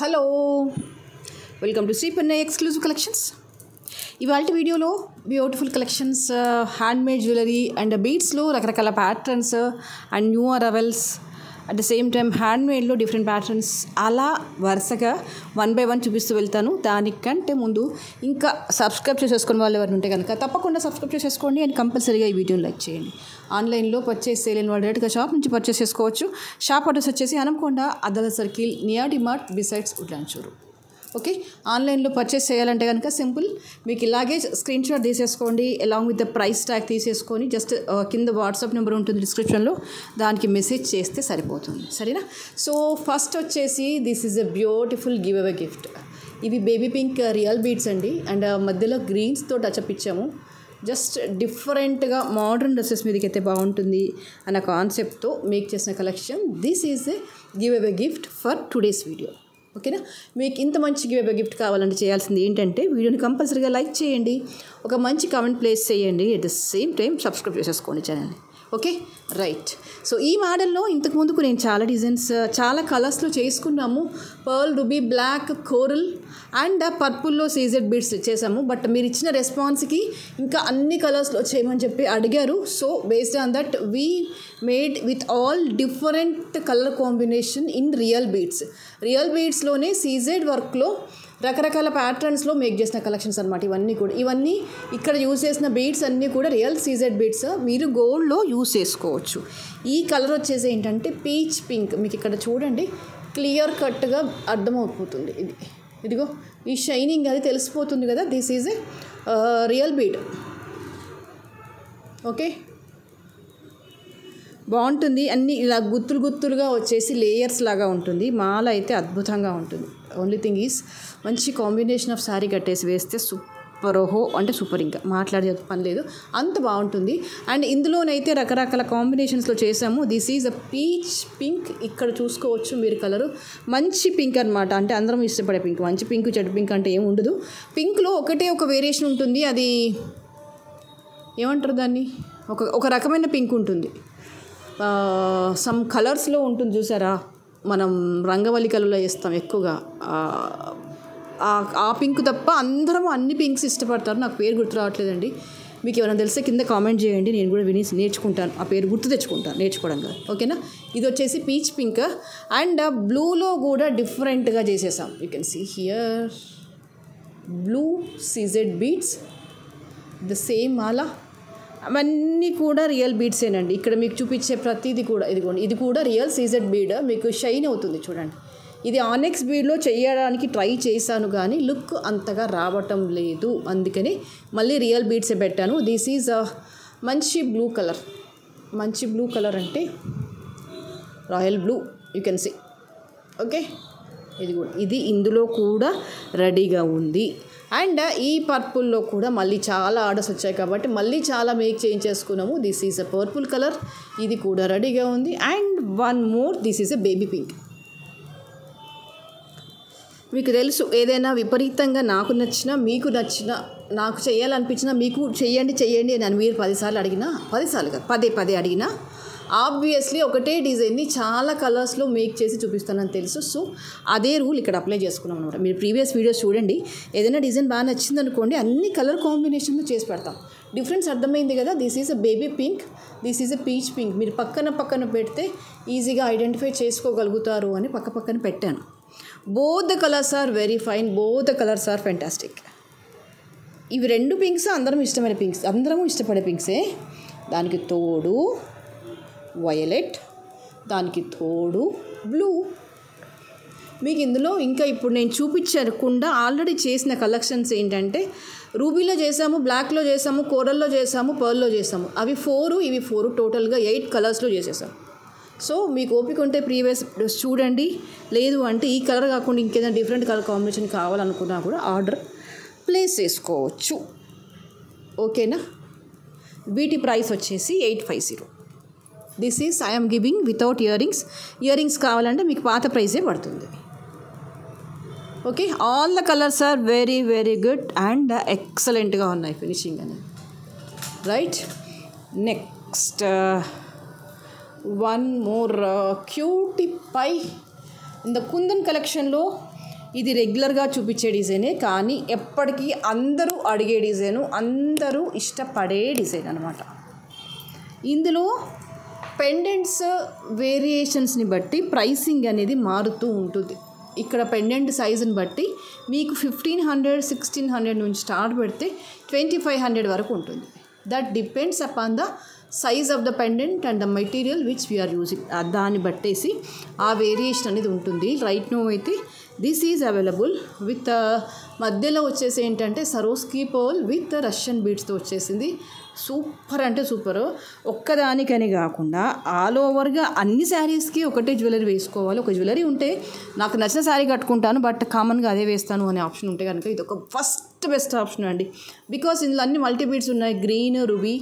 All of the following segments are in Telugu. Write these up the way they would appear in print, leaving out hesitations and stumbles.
Hello, welcome to Sripannayya exclusive collections. ఇవాళ వీడియోలో beautiful collections, handmade jewellery and బీడ్స్లో రకరకాల patterns and new arrivals, at the same time హ్యాండ్మేడ్లో డిఫరెంట్ ప్యాటర్న్స్ అలా వరుసగా 1 by 1 చూపిస్తూ వెళ్తాను. దానికంటే ముందు ఇంకా సబ్స్క్రైబ్ చేసేసుకుని వాళ్ళు ఎవరు ఉంటే కనుక తప్పకుండా సబ్స్క్రైబ్ చేసేసుకోండి అండ్ కంపల్సరీగా ఈ వీడియోని లైక్ చేయండి. ఆన్లైన్లో పర్చేస్ చేయలేని వాళ్ళు డైరెక్ట్గా షాప్ నుంచి పర్చేస్ చేసుకోవచ్చు. షాప్ అడ్రస్ వచ్చేసి హనంకొండ, అద్దల సర్కిల్, నియర్ డిమార్ట్, బిసైడ్స్ ఉడ్లాంచూరు. ఓకే, ఆన్లైన్లో పర్చేస్ చేయాలంటే కనుక సింపుల్, మీకు ఇలాగే స్క్రీన్ షాట్ తీసేసుకోండి, along with the price tag తీసేసుకొని జస్ట్ కింద వాట్సాప్ నెంబర్ ఉంటుంది డిస్క్రిప్షన్లో, దానికి మెసేజ్ చేస్తే సరిపోతుంది. సరేనా? సో ఫస్ట్ వచ్చేసి this is a beautiful give away gift. ఇవి బేబీ పింక్ రియల్ బీడ్స్ అండి, అండ్ మధ్యలో గ్రీన్స్తో టచ్అప్ ఇచ్చాము. జస్ట్ డిఫరెంట్గా మోడర్న్ డ్రెస్సెస్ మీదకి అయితే బాగుంటుంది అన్న కాన్సెప్ట్తో మేక్ చేసిన collection. This is a give away gift for today's video. ఓకేనా? మీకు ఇంత మంచి గివ్ అవే గిఫ్ట్ కావాలంటే చేయాల్సింది ఏంటంటే వీడియోని కంపల్సరీగా లైక్ చేయండి, ఒక మంచి కామెంట్ ప్లేస్ చేయండి, at the same time subscribe చేసేసుకోండి ఛానల్ని. Okay, right. సో ఈ మోడల్లో ఇంతకుముందుకు నేను చాలా డిజైన్స్, చాలా కలర్స్లో చేసుకున్నాము. Pearl, ruby, black, coral and పర్పుల్లో సీజెడ్ బీడ్స్ చేసాము. బట్ మీరు ఇచ్చిన రెస్పాన్స్కి ఇంకా అన్ని కలర్స్లో చేయమని చెప్పి అడిగారు. So based on that we made with all different colour combination in real beads. Real బీడ్స్లోనే సీజెడ్ వర్క్లో రకరకాల ప్యాటర్న్స్లో మేక్ చేసిన కలెక్షన్స్ అనమాట. ఇవన్నీ ఇక్కడ యూజ్ చేసిన బీడ్స్ అన్నీ కూడా రియల్ సీజెడ్ బీడ్స్. మీరు గోల్డ్లో యూజ్ చేసుకోవచ్చు. ఈ కలర్ వచ్చేసి ఏంటంటే పీచ్ పింక్. మీకు ఇక్కడ చూడండి, క్లియర్ కట్గా అర్థమైపోతుంది. ఇదిగో ఈ షైనింగ్ అది తెలిసిపోతుంది కదా. This is a real bead. Okay, బాగుంటుంది. అన్నీ ఇలా గుత్తులుగా వచ్చేసి లేయర్స్ లాగా ఉంటుంది. మాల అయితే అద్భుతంగా ఉంటుంది. ఓన్లీ థింగ్ ఈజ్ మంచి కాంబినేషన్ ఆఫ్ శారీ కట్టేసి వేస్తే సూపర్, ఇంకా మాట్లాడే పని లేదు, అంత బాగుంటుంది. అండ్ ఇందులోనైతే రకరకాల కాంబినేషన్స్లో చేసాము. This is a peach pink. ఇక్కడ చూసుకోవచ్చు మీరు కలరు, మంచి పింక్ అనమాట. అంటే అందరం ఇష్టపడే పింక్, మంచి పింక్, చెడు పింక్ అంటే ఏమి ఉండదు. పింక్లో ఒకటే ఒక వేరియేషన్ ఉంటుంది. అది ఏమంటారు దాన్ని, ఒక రకమైన పింక్ ఉంటుంది. సమ్ కలర్స్లో ఉంటుంది చూసారా, మనం రంగవల్లి కలర్లో వేస్తాం ఎక్కువగా. ఆ పింక్ తప్ప అందరం అన్ని పింక్స్ ఇష్టపడతారు. నాకు పేరు గుర్తు రావట్లేదండి. మీకు ఏమైనా తెలిస్తే కింద కామెంట్ చేయండి, నేను కూడా విని నేర్చుకుంటాను, ఆ పేరు గుర్తు తెచ్చుకుంటాను నేర్చుకోవడంగా. ఓకేనా? ఇది వచ్చేసి పీచ్ పింక్ అండ్ బ్లూలో కూడా డిఫరెంట్గా చేసేసాం. You can see here blue C Z beads, the same mala. అవన్నీ కూడా రియల్ బీడ్సేనండి. ఇక్కడ మీకు చూపించే ప్రతిదీ కూడా ఇదిగోండి, ఇది కూడా రియల్ సీజెడ్ బీడ్. మీకు షైన్ అవుతుంది చూడండి. ఇది ఆనెక్స్ బీడ్లో చేయడానికి ట్రై చేశాను కానీ లుక్ అంతగా రావటం లేదు, అందుకని మళ్ళీ రియల్ బీడ్సే పెట్టాను. దిస్ ఈజ్ మంచి బ్లూ కలర్. మంచి బ్లూ కలర్ అంటే royal blue, you can see. Okay, ఇది ఇందులో కూడా రెడీగా ఉంది. అండ్ ఈ పర్పుల్లో కూడా మళ్ళీ చాలా ఆర్డర్స్ వచ్చాయి కాబట్టి మళ్ళీ చాలా మేక్ చేయించేసుకున్నాము. This is a purple colour, ఇది కూడా రెడీగా ఉంది. And one more, this is a baby pink. మీకు తెలుసు, ఏదైనా విపరీతంగా నాకు నచ్చినా, మీకు నచ్చినా, నాకు చేయాలనిపించినా మీకు చెయ్యండి అని మీరు 10 సార్లు అడిగినా, 10 సార్లు కాదు, పదే అడిగినా ఆబ్వియస్లీ ఒకటే డిజైన్ని చాలా కలర్స్లో మేక్ చేసి చూపిస్తానని తెలుసు. సో అదే రూల్ ఇక్కడ అప్లై చేసుకున్నాం అనమాట. మీరు ప్రీవియస్ వీడియోస్ చూడండి, ఏదైనా డిజైన్ బాగా నచ్చింది అనుకోండి, అన్ని కలర్ కాంబినేషన్లో చేసి పెడతాం. డిఫరెన్స్ అర్థమైంది కదా. This is a baby pink, this is a peach pink. మీరు పక్కన పెడితే ఈజీగా ఐడెంటిఫై చేసుకోగలుగుతారు అని పక్కన పెట్టాను. Both the colours are very fine, both the colours are fantastic. ఇవి 2 పింక్స్ అందరము ఇష్టపడే పింక్సే. దానికి తోడు వయలెట్, దానికి తోడు బ్లూ. మీకు ఇందులో ఇంకా ఇప్పుడు నేను చూపించకుండా ఆల్రెడీ చేసిన కలెక్షన్స్ ఏంటంటే రూబీలో చేసాము, బ్లాక్లో చేసాము, కోరల్లో చేసాము, పర్ల్లో చేసాము. అవి 4, ఇవి 4, టోటల్గా 8 కలర్స్లో చేసేసాం. సో మీకు ఓపిక ఉంటే ప్రీవియస్ చూడండి, లేదు అంటే ఈ కలర్ కాకుండా ఇంకేదైనా డిఫరెంట్ కలర్ కాంబినేషన్ కావాలనుకున్నా కూడా ఆర్డర్ ప్లేస్ చేసుకోవచ్చు. ఓకేనా? వీటి ప్రైస్ వచ్చేసి 850. This is I'm giving without earrings కావాలంటే మీకు పాత ప్రైజే పడుతుంది. Okay, all the colours are very good and ఎక్సలెంట్గా ఉన్నాయి ఫినిషింగ్ అని. Right, next one more cutie pie in the Kundan కలెక్షన్లో ఇది రెగ్యులర్గా చూపించే డిజైనే, కానీ ఎప్పటికీ అందరూ అడిగే డిజైను, అందరూ ఇష్టపడే డిజైన్ అనమాట. ఇందులో పెండెంట్స్ వేరియేషన్స్ని బట్టి ప్రైసింగ్ అనేది మారుతూ ఉంటుంది. ఇక్కడ పెండెంట్ సైజుని బట్టి మీకు 1500, 1600 నుంచి స్టార్ట్ పెడితే 2500 వరకు ఉంటుంది. That depends upon the size of the pendant and the material which we're using. దాన్ని బట్టేసి ఆ వేరియేషన్ అనేది ఉంటుంది. రైట్ నో అయితే దిస్ ఈజ్ అవైలబుల్ విత్ మధ్యలో వచ్చేసి ఏంటంటే సరోస్కీ పర్ల్ విత్ రష్యన్ బీడ్స్తో వచ్చేసింది. సూపర్ అంటే సూపర్. ఒక్కదానికని కాకుండా ఆల్ ఓవర్గా అన్ని శారీస్కి ఒకటే జ్యువెలరీ వేసుకోవాలి. ఒక జ్యువెలరీ ఉంటే నాకు నచ్చిన శారీ కట్టుకుంటాను, బట్ కామన్గా అదే వేస్తాను అనే ఆప్షన్ ఉంటే కనుక ఇది ఒక ఫస్ట్ బెస్ట్ ఆప్షన్ అండి. బికాస్ ఇందులో అన్ని మల్టీ బీడ్స్ ఉన్నాయి, గ్రీన్, రూబీ,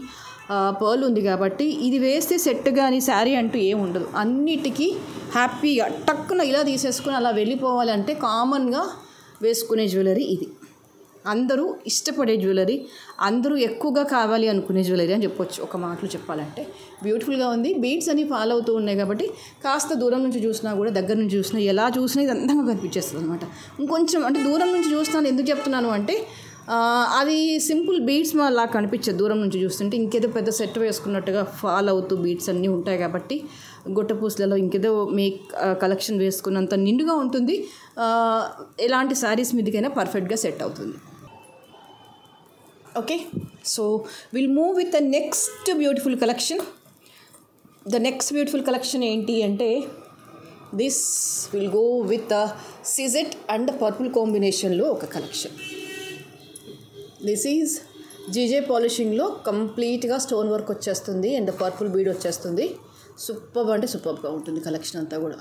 పర్ల్ ఉంది కాబట్టి ఇది వేస్తే సెట్ కానీ శారీ అంటూ ఏం ఉండదు. అన్నిటికీ హ్యాపీగా టక్కున ఇలా తీసేసుకుని అలా వెళ్ళిపోవాలంటే కామన్గా వేసుకునే జ్యువెలరీ ఇది. అందరూ ఇష్టపడే జ్యువెలరీ, అందరూ ఎక్కువగా కావాలి అనుకునే జ్యువెలరీ అని చెప్పొచ్చు ఒక మాటలు చెప్పాలంటే. బ్యూటిఫుల్గా ఉంది. బీడ్స్ అని ఫాలో అవుతూ ఉన్నాయి కాబట్టి కాస్త దూరం నుంచి చూసినా కూడా దగ్గర నుంచి చూసినా ఎలా చూసినా ఇది అందంగా కనిపించేస్తుంది అనమాట. ఇంకొంచెం అంటే దూరం నుంచి చూస్తున్నాను ఎందుకు చెప్తున్నాను అంటే అది సింపుల్ బీడ్స్ అలా కనిపించదు దూరం నుంచి చూస్తుంటే. ఇంకేదో పెద్ద సెట్ వేసుకున్నట్టుగా ఫాలో అవుతూ బీడ్స్ అన్నీ ఉంటాయి కాబట్టి గొట్టపూసలలో ఇంకేదో కలెక్షన్ వేసుకున్నంత నిండుగా ఉంటుంది. ఎలాంటి శారీస్ మీదకైనా పర్ఫెక్ట్గా సెట్ అవుతుంది. Okay, so will move with the next beautiful collection. The next beautiful collection ఏంటి అంటే this will go with సిజెట్ and purple కాంబినేషన్లో ఒక కలెక్షన్. దిస్ ఈజ్ జీజే పాలిషింగ్లో కంప్లీట్గా స్టోన్ వర్క్ వచ్చేస్తుంది అండ్ పర్పుల్ బీడ్ వచ్చేస్తుంది. సూపర్ అంటే సూపర్గా ఉంటుంది కలెక్షన్ అంతా కూడా.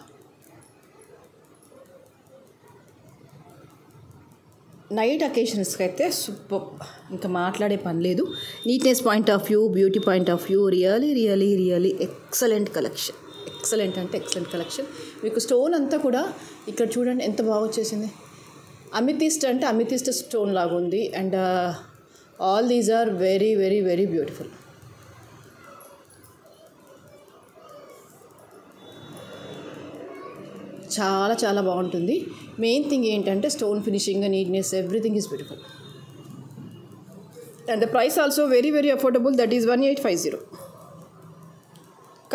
నైట్ అకేషన్స్కి అయితే సూపర్, ఇంకా మాట్లాడే పని లేదు. Neatness point of view, beauty point of view really really really excellent collection. Excellent అంటే ఎక్సలెంట్ కలెక్షన్. మీకు స్టోన్ అంతా కూడా ఇక్కడ చూడండి ఎంత బాగా వచ్చేసింది. అమితిస్ట్ అంటే అమితిస్ట్ స్టోన్ లాగా ఉంది and all these are very very very beautiful. చాలా చాలా బాగుంటుంది. మెయిన్ థింగ్ ఏంటంటే stone finishing, neatness, everything is beautiful and the price also very very affordable. That is 1850.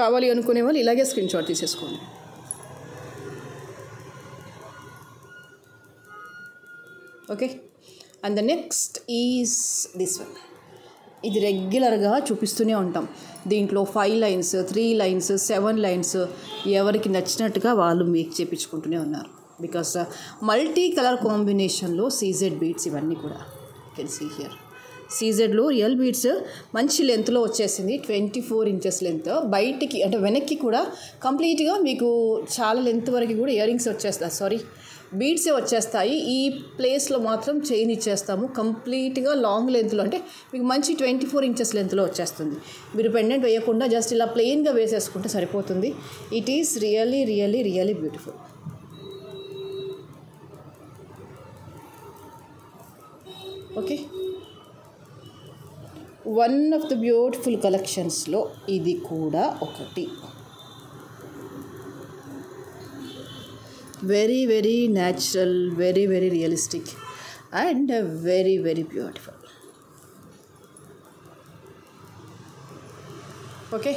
కావాలి అనుకునే వాళ్ళు ఇలాగే స్క్రీన్ షాట్ తీసేసుకోండి. Okay, and the next is this one. ఇది రెగ్యులర్గా చూపిస్తూనే ఉంటాం. దీంట్లో 5 లైన్స్, 3 లైన్స్, 7 లైన్స్ ఎవరికి నచ్చినట్టుగా వాళ్ళు మేక్ చేయించుకుంటూనే ఉన్నారు. బికాస్ మల్టీ కలర్ కాంబినేషన్లో సీజెడ్ బీడ్స్ ఇవన్నీ కూడా కెన్ సీ హియర్. సీజెడ్లో రియల్ బీడ్స్ మంచి లెంత్లో వచ్చేసింది. 24 ఇంచెస్ లెంత్. బయటికి అంటే వెనక్కి కూడా కంప్లీట్గా మీకు చాలా లెంత్ వరకు కూడా ఇయర్ రింగ్స్ వచ్చేస్తాయి, బీడ్సే వచ్చేస్తాయి. ఈ ప్లేస్లో మాత్రం చైన్ ఇచ్చేస్తాము కంప్లీట్గా లాంగ్ లెంత్లో. అంటే మీకు మంచి 24 ఇంచెస్ లెంత్లో వచ్చేస్తుంది. మీరు పెండెంట్ వేయకుండా జస్ట్ ఇలా ప్లెయిన్గా వేసేసుకుంటే సరిపోతుంది. It is really really really beautiful. Okay, one of the beautiful కలెక్షన్స్లో ఇది కూడా ఒకటి. Very very natural, very very realistic and very very beautiful. Okay,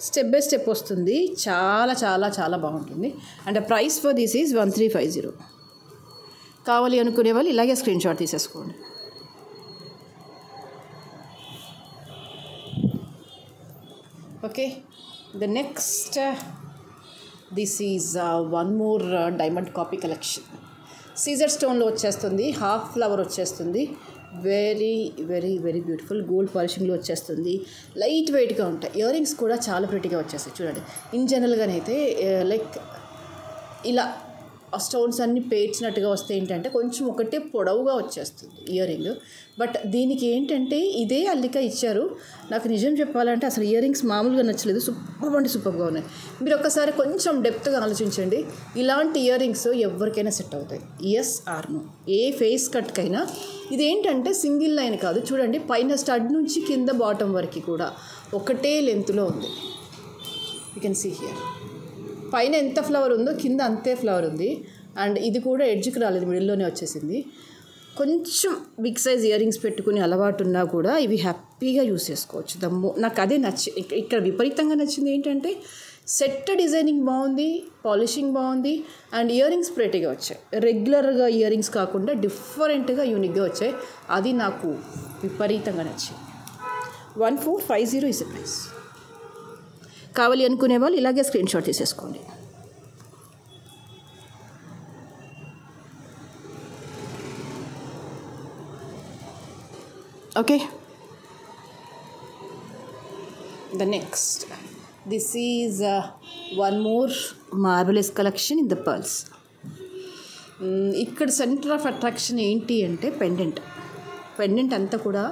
step by step వస్తుంది. చాలా చాలా చాలా బాగుంటుంది and price for this is 1350. కావాలి అనుకునే వాళ్ళు ఇలాగే స్క్రీన్ షాట్ తీసేసుకోండి. Okay, the next this is one more diamond copy collection. సీజర్ స్టోన్లో వచ్చేస్తుంది, హాఫ్ ఫ్లవర్ వచ్చేస్తుంది. Very very very beautiful. Gold పాలిషింగ్లో వచ్చేస్తుంది. లైట్ వెయిట్గా ఉంటాయి. ఇయర్ రింగ్స్ కూడా చాలా ప్రిటీగా వచ్చేస్తాయి. చూడండి, ఇన్ జనరల్గానైతే లైక్ ఇలా స్టోన్స్ అన్నీ పేర్చినట్టుగా వస్తే ఏంటంటే కొంచెం ఒకటే పొడవుగా వచ్చేస్తుంది ఇయర్ రింగ్. బట్ దీనికి ఏంటంటే ఇదే అల్లిక ఇచ్చారు. నాకు నిజం చెప్పాలంటే అసలు ఇయర్ రింగ్స్ మామూలుగా నచ్చలేదు. సూపర్ అంటే సూపర్గా ఉన్నాయి. మీరు ఒక్కసారి కొంచెం డెప్త్గా ఆలోచించండి. ఇలాంటి ఇయర్ రింగ్స్ ఎవరికైనా సెట్ అవుతాయి. Yes or no. ఏ ఫేస్ కట్కైనా. ఇదేంటంటే సింగిల్ లైన్ కాదు. చూడండి, పైన స్టడ్ నుంచి కింద బాటమ్ వరకు కూడా ఒకటే లెంత్లో ఉంది. You can see here. పైన ఎంత ఫ్లవర్ ఉందో కింద అంతే ఫ్లవర్ ఉంది. అండ్ ఇది కూడా ఎడ్జ్కి రాలేదు, మిడిల్లోనే వచ్చేసింది. కొంచెం బిగ్ సైజ్ ఇయర్ రింగ్స్ పెట్టుకుని అలవాటు ఉన్నా కూడా ఇవి హ్యాపీగా యూస్ చేసుకోవచ్చు. నాకు అదే ఇక్కడ విపరీతంగా నచ్చింది ఏంటంటే సెట్ డిజైనింగ్ బాగుంది, పాలిషింగ్ బాగుంది, అండ్ ఇయర్ రింగ్స్ ప్రెటీగా వచ్చాయి. రెగ్యులర్గా ఇయర్ రింగ్స్ కాకుండా డిఫరెంట్గా యూనిక్గా వచ్చాయి. అది నాకు విపరీతంగా నచ్చింది. 1450 ఇస్ ద ప్రైస్. కావాలి అనుకునే వాళ్ళు ఇలాగే స్క్రీన్ షాట్ తీసేసుకోండి. Okay, the next, this is one more marvelous collection in the pearls. ఇక్కడ సెంటర్ ఆఫ్ అట్రాక్షన్ ఏంటి అంటే పెండెంట్ అంతా కూడా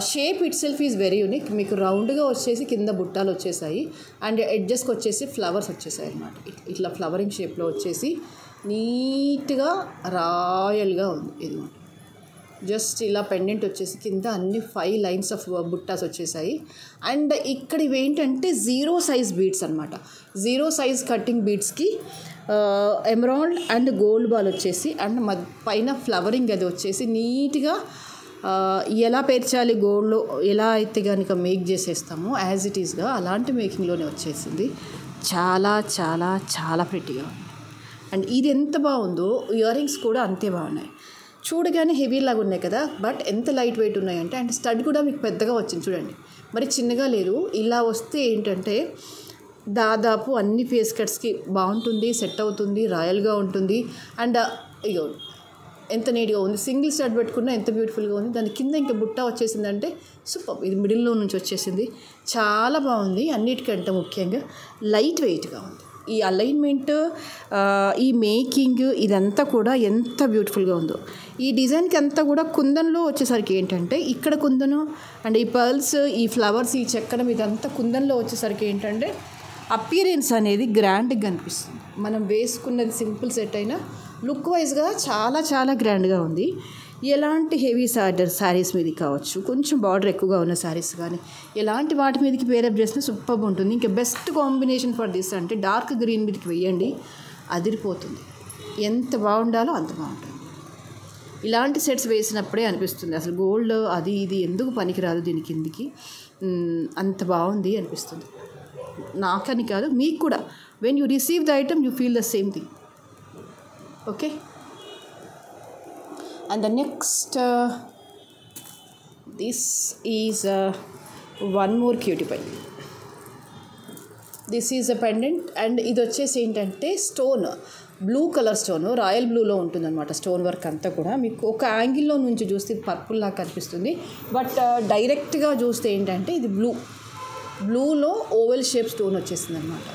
shape it self is very unique. మీకు రౌండ్గా వచ్చేసి కింద బుట్టాలు వచ్చేసాయి అండ్ ఎడ్జెస్కి వచ్చేసి ఫ్లవర్స్ వచ్చేసాయి అన్నమాట. ఇట్లా ఫ్లవరింగ్ షేప్లో వచ్చేసి నీట్గా రాయల్గా ఉంది. ఇది జస్ట్ ఇలా పెండెంట్ వచ్చేసి కింద అన్ని 5 లైన్స్ ఆఫ్ బుట్టాస్ వచ్చేసాయి. అండ్ ఇక్కడ ఇవేంటంటే 0 సైజ్ బీడ్స్ అనమాట. 0 సైజ్ కటింగ్ బీడ్స్కి ఎమరాల్డ్ అండ్ గోల్డ్ బాల్ వచ్చేసి అండ్ పైన ఫ్లవరింగ్ అది వచ్చేసి నీట్గా ఎలా పేర్చాలి గోల్డ్లో ఎలా అయితే కనుక మేక్ చేసేస్తామో యాజ్ ఇట్ ఈస్గా అలాంటి మేకింగ్లోనే వచ్చేసింది. చాలా చాలా చాలా ప్రెట్టీగా ఉంది. అండ్ ఇది ఎంత బాగుందో ఇయర్ రింగ్స్ కూడా అంతే బాగున్నాయి. చూడగానే హెవీ లాగా ఉన్నాయి కదా, బట్ ఎంత లైట్ వెయిట్ ఉన్నాయంటే అండ్ స్టడ్ కూడా మీకు పెద్దగా వచ్చింది చూడండి, మరి చిన్నగా లేదు. ఇలా వస్తే ఏంటంటే దాదాపు అన్ని ఫేస్ కట్స్కి బాగుంటుంది, సెట్ అవుతుంది, రాయల్గా ఉంటుంది. అండ్ ఇగో ఎంత నీట్గా ఉంది. సింగిల్ స్టడ్ పెట్టుకున్నా ఎంత బ్యూటిఫుల్గా ఉంది. దాని కింద ఇంకా బుట్ట వచ్చేసిందంటే సూపర్. ఇది మిడిల్లో నుంచి వచ్చేసింది, చాలా బాగుంది. అన్నిటికంటే ముఖ్యంగా లైట్ వెయిట్గా ఉంది. ఈ అలైన్మెంట్, ఈ మేకింగ్ ఇదంతా కూడా ఎంత బ్యూటిఫుల్గా ఉందో. ఈ డిజైన్కి అంతా కూడా కుందన్లో వచ్చేసరికి ఏంటంటే ఇక్కడ కుందను అండ్ ఈ పర్ల్స్, ఈ ఫ్లవర్స్, ఈ చెక్కడం ఇదంతా కుందన్లో వచ్చేసరికి ఏంటంటే అపియరెన్స్ అనేది గ్రాండ్గా కనిపిస్తుంది. మనం వేసుకున్నది సింపుల్ సెట్ అయినా లుక్ వైజ్గా చాలా చాలా గ్రాండ్గా ఉంది. ఎలాంటి హెవీ శారీస్ మీది కావచ్చు, కొంచెం బార్డర్ ఎక్కువగా ఉన్న శారీస్ కానీ ఎలాంటి వాటి మీదకి పేరప్ చేసినా సూపర్ ఉంటుంది. ఇంకా బెస్ట్ కాంబినేషన్ ఫర్ దిస్ అంటే డార్క్ గ్రీన్ మీదకి వేయండి, అదిరిపోతుంది. ఎంత బాగుండాలో అంత బాగుంటుంది. ఇలాంటి సెట్స్ వేసినప్పుడే అనిపిస్తుంది అసలు గోల్డ్ అది ఇది ఎందుకు పనికిరాదు దీని కిందికి, అంత బాగుంది అనిపిస్తుంది. నాకని కాదు, మీకు కూడా. When you receive the item you feel the same thing. Okay, and the next this is one more cutie pie. This is a pendant and ఇది వచ్చేసి ఏంటంటే stone, blue colour stone, royal బ్లూలో ఉంటుందన్నమాట. స్టోన్ వర్క్ అంతా కూడా మీకు ఒక యాంగిల్లో నుంచి చూస్తే పర్పుల్ లాగా కనిపిస్తుంది, బట్ డైరెక్ట్గా చూస్తే ఏంటంటే ఇది బ్లూలో ఓవెల్ షేప్ స్టోన్ వచ్చేసింది అనమాట.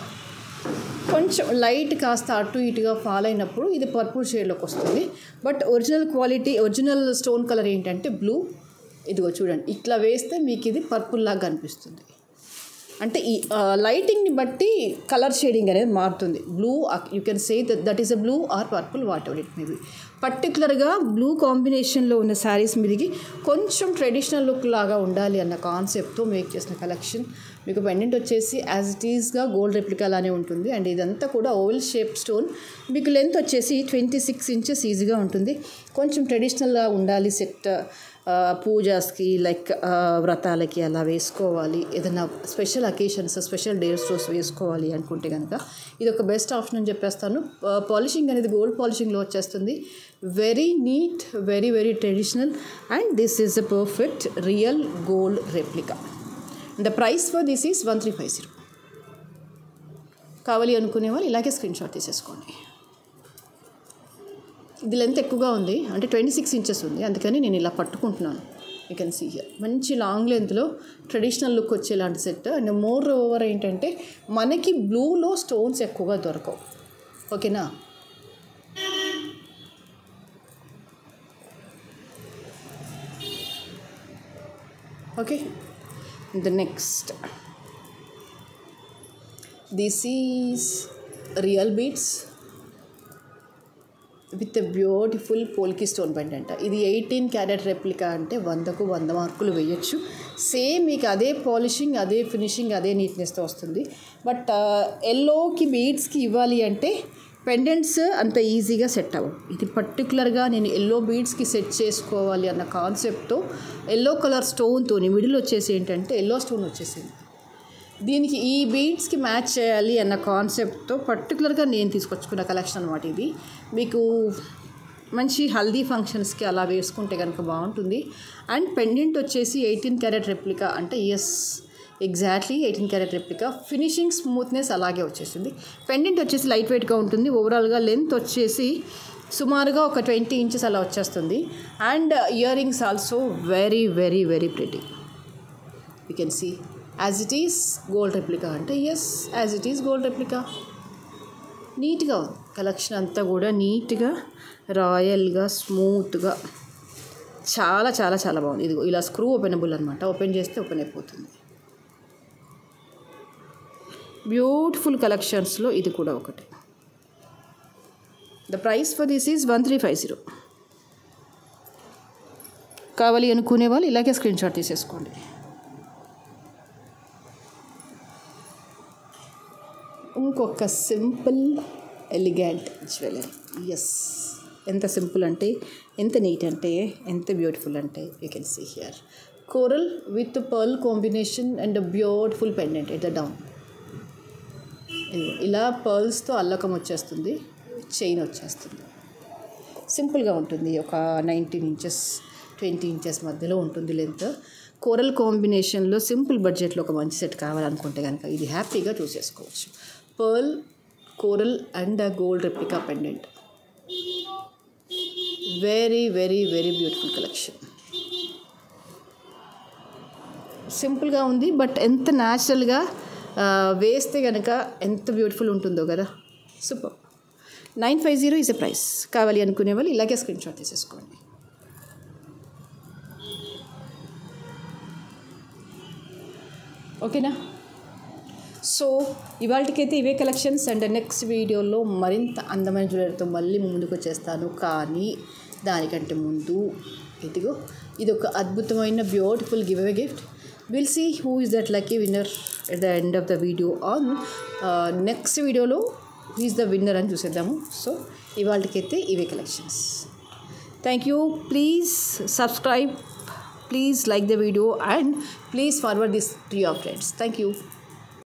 కొంచెం లైట్ కాస్త అటు ఇటుగా ఫాల్ అయినప్పుడు ఇది పర్పుల్ షేడ్లోకి వస్తుంది. But original quality, original stone colour ఏంటంటే బ్లూ. ఇదిగో చూడండి, ఇట్లా వేస్తే మీకు ఇది పర్పుల్ లాగా కనిపిస్తుంది. అంటే ఈ లైటింగ్ని బట్టి కలర్ షేడింగ్ అనేది మారుతుంది. Blue you can say that is a blue or purple what ever it may be. పర్టికులర్గా బ్లూ కాంబినేషన్లో ఉన్న శారీస్ మీదకి కొంచెం ట్రెడిషనల్ లుక్ లాగా ఉండాలి అన్న కాన్సెప్ట్తో మేక్ చేసిన కలెక్షన్. మీకు పెండెంట్ వచ్చేసి యాజ్ ఇట్ ఈస్గా గోల్డ్ రెప్లికా లానే ఉంటుంది. అండ్ ఇదంతా కూడా ఓవెల్ షేప్ స్టోన్. మీకు లెంత్ వచ్చేసి 26 ఇంచెస్ ఈజీగా ఉంటుంది. కొంచెం ట్రెడిషనల్గా ఉండాలి సెట్, పూజాస్కి లైక్ వ్రతాలకి అలా వేసుకోవాలి, ఏదైనా స్పెషల్ అకేషన్స్, స్పెషల్ డేస్ రోజు వేసుకోవాలి అనుకుంటే కనుక ఇది ఒక బెస్ట్ ఆప్షన్ అని చెప్పేస్తాను. పాలిషింగ్ అనేది గోల్డ్ పాలిషింగ్లో వచ్చేస్తుంది. Very neat, very very traditional and this is a perfect real gold replica. The price for this is 1350. కావాలి అనుకునే వాళ్ళు ఇలాగే స్క్రీన్ షాట్ తీసేసుకోండి. ఇది లెంత్ ఎక్కువగా ఉంది, అంటే 26 ఇంచెస్ ఉంది, అందుకని నేను ఇలా పట్టుకుంటున్నాను. యూ కెన్ సీ హియర్ మంచి లాంగ్ లెంత్లో ట్రెడిషనల్ లుక్ వచ్చేలాంటి సెట్. అండ్ మోర్ ఓవర్ ఏంటంటే మనకి బ్లూలో స్టోన్స్ ఎక్కువగా దొరకవు. ఓకేనా, okay. The next, this is real beads. With a beautiful polki stone pendant. ఇది 18 క్యారెట్ రెప్లికా అంటే 100కు 100 మార్కులు వేయచ్చు. సేమ్ మీకు అదే పాలిషింగ్, అదే ఫినిషింగ్, అదే నీట్నెస్తో వస్తుంది. బట్ ఎల్లోకి బీడ్స్కి ఇవ్వాలి అంటే పెండెంట్స్ అంత ఈజీగా సెట్ అవ్వవు. ఇది పర్టికులర్గా నేను ఎల్లో బీడ్స్కి సెట్ చేసుకోవాలి అన్న కాన్సెప్ట్తో ఎల్లో కలర్ స్టోన్తో మిడిల్ వచ్చేసి ఏంటంటే ఎల్లో స్టోన్ వచ్చేసింది. దీనికి ఈ బీడ్స్కి మ్యాచ్ చేయాలి అన్న కాన్సెప్ట్తో పర్టికులర్గా నేను తీసుకొచ్చుకున్న కలెక్షన్ అనమాట ఇది. మీకు మంచి హల్దీ ఫంక్షన్స్కి అలా వేసుకుంటే కనుక బాగుంటుంది. అండ్ పెండెంట్ వచ్చేసి 18 క్యారెట్ రెప్లికా అంటే exactly 18 carrot replica. Finishing smoothness అలాగే వచ్చేస్తుంది. పెండెంట్ వచ్చేసి లైట్ వెయిట్గా ఉంటుంది. ఓవరాల్గా లెంత్ వచ్చేసి సుమారుగా ఒక 20 ఇంచెస్ అలా వచ్చేస్తుంది. And ear rings also very very very pretty. You can see as it is gold replica అంటే as it is gold replica. నీట్గా ఉంది కలెక్షన్ అంతా కూడా, నీట్గా రాయల్గా స్మూత్గా చాలా చాలా చాలా బాగుంది. ఇదిగో ఇలా స్క్రూ ఓపెనబుల్ అనమాట. ఓపెన్ చేస్తే ఓపెన్ అయిపోతుంది. బ్యూటిఫుల్ కలెక్షన్స్లో ఇది కూడా ఒకటి. The price for this is 1350. కావాలి అనుకునే వాళ్ళు ఇలాగే స్క్రీన్ షాట్ తీసేసుకోండి. ఇంకొక సింపుల్ ఎలిగెంట్ జ్యువెలరీ. ఎంత సింపుల్ అంటే ఎంత నీట్ అంటే ఎంత బ్యూటిఫుల్ అంటే you can see here coral with pearl combination and beautiful pendant at the down. ఇలా పర్ల్స్తో అల్లకం వచ్చేస్తుంది, చైన్ వచ్చేస్తుంది. సింపుల్గా ఉంటుంది. ఒక 19 ఇంచెస్ 20 ఇంచెస్ మధ్యలో ఉంటుంది లెంత్. కోరల్ కాంబినేషన్లో సింపుల్ బడ్జెట్లో ఒక మంచి సెట్ కావాలనుకుంటే కనుక ఇది హ్యాపీగా చూసేసుకోవచ్చు. Pearl, coral and gold replica pendant. Very very very beautiful collection. సింపుల్గా ఉంది బట్ ఎంత న్యాచురల్గా వేస్తే కనుక ఎంత బ్యూటిఫుల్ ఉంటుందో కదా. సూపర్. 950 is a price. కావాలి అనుకునే వాళ్ళు ఇలాగే స్క్రీన్ షాట్ తీసేసుకోండి. ఓకేనా? సో ఇవాళకైతే ఇవే కలెక్షన్స్. అండ్ నెక్స్ట్ వీడియోలో మరింత అందమైన జ్యువెలరీతో మళ్ళీ ముందుకు వచ్చేస్తాను. కానీ దానికంటే ముందు ఇదిగో ఇది ఒక అద్భుతమైన beautiful give away gift. Will see who is that lucky winner at the end of the video on next వీడియోలో హూ ఈజ్ ద విన్నర్ అని చూసేద్దాము. సో ఇవాళకైతే ఇవే కలెక్షన్స్. Thank you. Please subscribe, please like the video and please forward this to your friends. Thank you.